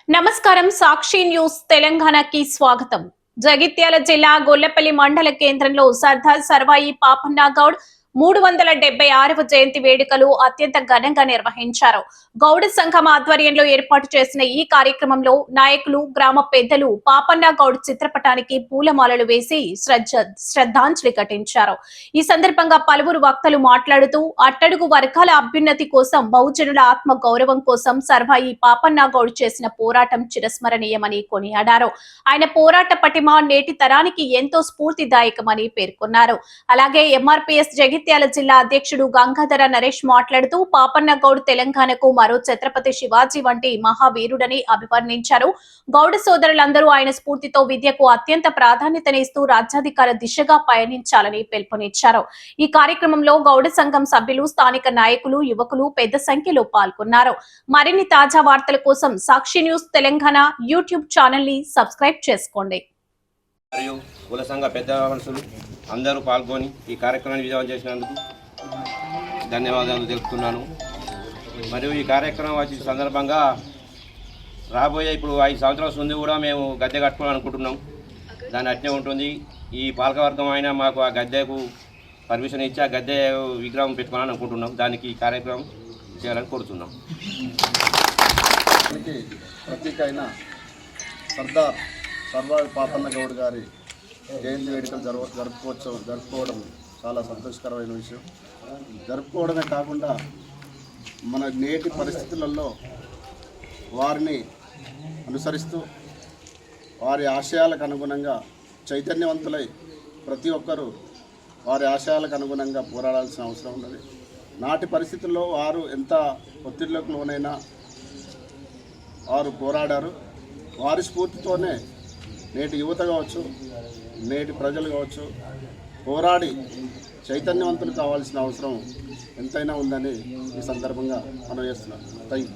నమస్కారం. సాక్షి న్యూస్ తెలంగాణకి స్వాగతం. జగిత్యాల జిల్లా గొల్లపల్లి మండల కేంద్రంలో సర్దార్ సర్వాయి పాపన్న గౌడ్ 376వ జయంతి వేడుకలు అత్యంత ఘనంగా నిర్వహించారు. గౌడ సంఘం ఆధ్వర్యంలో ఏర్పాటు చేసిన ఈ కార్యక్రమంలో నాయకులు, గ్రామ పెద్దలు పాపన్న గౌడ్ చిత్రపటానికి పూలమాలలు వేసి శ్రద్ధాంజలి ఘటించారు. ఈ సందర్భంగా పలువురు వక్తలు మాట్లాడుతూ అట్టడుగు వర్గాల అభ్యున్నతి కోసం, బహుజనుల ఆత్మ గౌరవం కోసం సర్వాయి పాపన్న గౌడ్ చేసిన పోరాటం చిరస్మరణీయమని కొనియాడారు. ఆయన పోరాట పటిమ నేటి తరానికి ఎంతో స్ఫూర్తిదాయకమని పేర్కొన్నారు. అలాగే ఎంఆర్పీఎస్ జగిత్యాల జిల్లా అధ్యక్షుడు గంగాధర నరేష్ మాట్లాడుతూ పాపన్న గౌడ్ తెలంగాణకు మరో ఛత్రపతి శివాజీ వంటి మహావీరుడని అభివర్ణించారు. గౌడ సోదరులందరూ ఆయన స్ఫూర్తితో విద్యకు అత్యంత ప్రాధాన్యతనిస్తూ రాజ్యాధికార దిశగా పయనించాలని పిలుపునిచ్చారు. ఈ కార్యక్రమంలో గౌడ సంఘం సభ్యులు, స్థానిక నాయకులు, యువకులు పెద్ద సంఖ్యలో పాల్గొన్నారు. మరిన్ని తాజా వార్తల కోసం సాక్షి న్యూస్ తెలంగాణ యూట్యూబ్ ఛానల్ ని సబ్స్క్రైబ్ చేసుకోండి. మరియు కుల సంఘ పెద్ద మనుషులు అందరూ పాల్గొని ఈ కార్యక్రమాన్ని విజయవంతం చేసినందుకు ధన్యవాదాలు తెలుపుతున్నాను. మరియు ఈ కార్యక్రమం వచ్చే సందర్భంగా రాబోయే ఇప్పుడు 5 సంవత్సరాల ముందు కూడా మేము గద్దె కట్టుకోవాలనుకుంటున్నాం. దాని అట్నే ఉంటుంది. ఈ పాలకవర్గం అయినా మాకు ఆ గద్దెకు పర్మిషన్ ఇచ్చి ఆ గద్దె విగ్రహం పెట్టుకోవాలని అనుకుంటున్నాం. దానికి ఈ కార్యక్రమం చేయాలని కోరుతున్నాం. ప్రతీక అయిన సర్దార్ సర్వాయి పాపన్న గౌడ్ గారి జయంతి వేడుకలు జరుపుకోవడం చాలా సంతోషకరమైన విషయం. జరుపుకోవడమే కాకుండా మన నేటి పరిస్థితులలో వారిని అనుసరిస్తూ వారి ఆశయాలకు అనుగుణంగా చైతన్యవంతులై ప్రతి ఒక్కరూ వారి ఆశయాలకు అనుగుణంగా పోరాడాల్సిన అవసరం ఉన్నది. నాటి పరిస్థితుల్లో వారు ఎంత ఒత్తిడిలోకి లోనైనా వారు పోరాడారు. వారి స్ఫూర్తితోనే నేటి యువత కావచ్చు, నేటి ప్రజలు కావచ్చు పోరాడి చైతన్యవంతులు కావాల్సిన అవసరం ఎంతైనా ఉందని ఈ సందర్భంగా మనం చేస్తున్నాం. Thank you.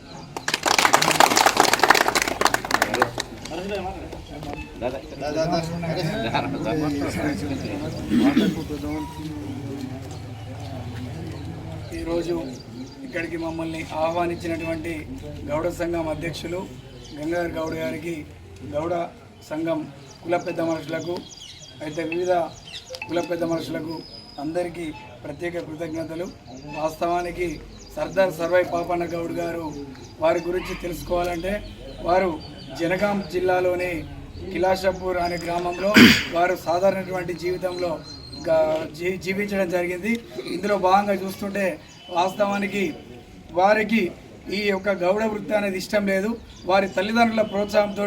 ఈరోజు ఇక్కడికి మమ్మల్ని ఆహ్వానించినటువంటి గౌడ సంఘం అధ్యక్షులు గంగాధర్ గౌడ్ గారికి, గౌడ సంఘం కుల పెద్ద మనుషులకు, అయితే వివిధ కుల పెద్ద మనుషులకు అందరికీ ప్రత్యేక కృతజ్ఞతలు. వాస్తవానికి సర్దార్ సర్వాయి పాపన్న గౌడ్ గారు వారి గురించి తెలుసుకోవాలంటే వారు జనగాం జిల్లాలోని కిలాషపూర్ అనే గ్రామంలో వారు సాధారణటువంటి జీవితంలో జీవించడం జరిగింది. ఇందులో భాగంగా చూస్తుంటే వాస్తవానికి వారికి ఈ యొక్క గౌడ వృత్తి అనేది ఇష్టం లేదు. వారి తల్లిదండ్రుల ప్రోత్సాహంతో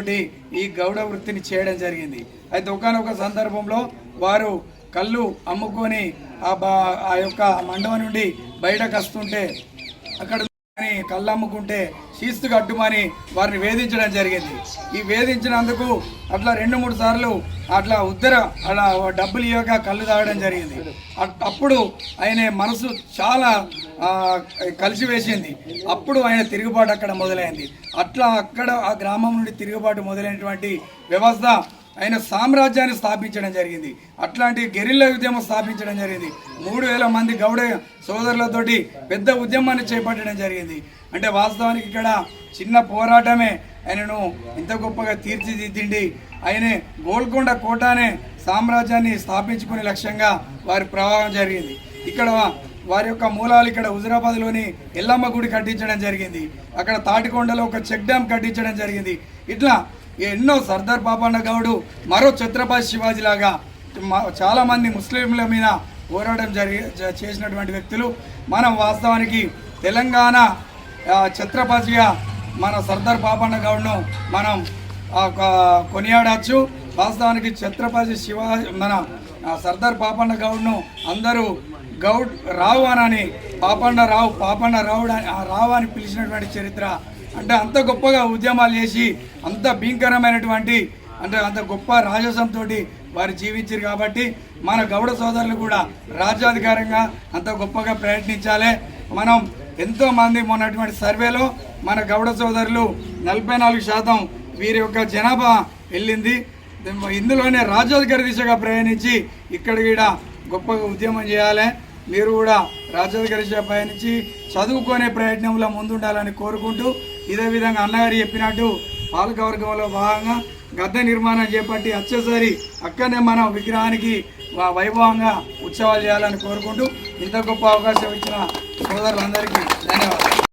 ఈ గౌడ వృత్తిని చేయడం జరిగింది. అయితే ఒకానొక సందర్భంలో వారు కళ్ళు అమ్ముకొని ఆ యొక్క మండపం నుండి బయటకు వస్తుంటే అక్కడ కళ్ళు అమ్ముకుంటే శీస్తు కట్టుమని వారిని వేధించడం జరిగింది. ఈ వేధించినందుకు అట్లా 2-3 సార్లు అట్లా అలా డబ్బులు ఇవ్వక కళ్ళు తాగడం జరిగింది. అప్పుడు ఆయన మనసు చాలా కలిసివేసింది. అప్పుడు ఆయన తిరుగుబాటు అక్కడ మొదలైంది. అట్లా అక్కడ ఆ గ్రామం నుండి తిరుగుబాటు మొదలైనటువంటి వ్యవస్థ ఆయన సామ్రాజ్యాన్ని స్థాపించడం జరిగింది. అట్లాంటి గెరిల్లా ఉద్యమం స్థాపించడం జరిగింది. 3000 మంది గౌడ సోదరులతోటి పెద్ద ఉద్యమాన్ని చేపట్టడం జరిగింది. అంటే వాస్తవానికి ఇక్కడ చిన్న పోరాటమే ఆయనను ఇంత గొప్పగా తీర్చిదిద్దిండి. ఆయనే గోల్కొండ కోటనే సామ్రాజ్యాన్ని స్థాపించుకునే లక్ష్యంగా వారి ప్రవాహం జరిగింది. ఇక్కడ వారి యొక్క మూలాలు ఇక్కడ హుజురాబాద్లోని ఎల్లమ్మ గుడి కట్టించడం జరిగింది. అక్కడ తాటికొండలో ఒక చెక్ డ్యామ్ కట్టించడం జరిగింది. ఇట్లా ఎన్నో సర్దార్ పాపన్న గౌడు మరో ఛత్రపతి శివాజీ లాగా చాలామంది ముస్లింల మీద పోరాటం చేసినటువంటి వ్యక్తులు. మనం వాస్తవానికి తెలంగాణ ఛత్రపతిగా మన సర్దార్ పాపన్న గౌడ్ను మనం కొనియాడచ్చు. వాస్తవానికి ఛత్రపతి శివాజీ మన సర్దార్ పాపన్న గౌడ్ను అందరూ గౌడ్ రావు అని పాపన్న రావు అని పిలిచినటువంటి చరిత్ర. అంటే అంత గొప్పగా ఉద్యమాలు చేసి అంత భీకరమైనటువంటి అంటే అంత గొప్ప రాజసంతో వారు జీవించారు. కాబట్టి మన గౌడ సోదరులు కూడా రాజ్యాధికారంగా అంత గొప్పగా ప్రయత్నించాలి. మనం ఎంతోమంది మొన్నటువంటి సర్వేలో మన గౌడ సోదరులు 44% వీరి యొక్క జనాభా వెళ్ళింది. ఇందులోనే రాజ్యాధికార దిశగా ప్రయాణించి ఇక్కడ కూడా గొప్పగా ఉద్యమం చేయాలి. మీరు కూడా రాజ్యాధికార దిశగా ప్రయాణించి చదువుకునే ప్రయత్నంలో ముందుండాలని కోరుకుంటూ, ఇదే విధంగా అన్నగారు చెప్పినట్టు పాలకవర్గంలో భాగంగా గద్దె నిర్మాణం చేపట్టి వచ్చేసరి అక్కడనే మనం విగ్రహానికి వైభవంగా ఉత్సవాలు చేయాలని కోరుకుంటూ ఇంత గొప్ప అవకాశం ఇచ్చిన సోదరులందరికీ ధన్యవాదాలు.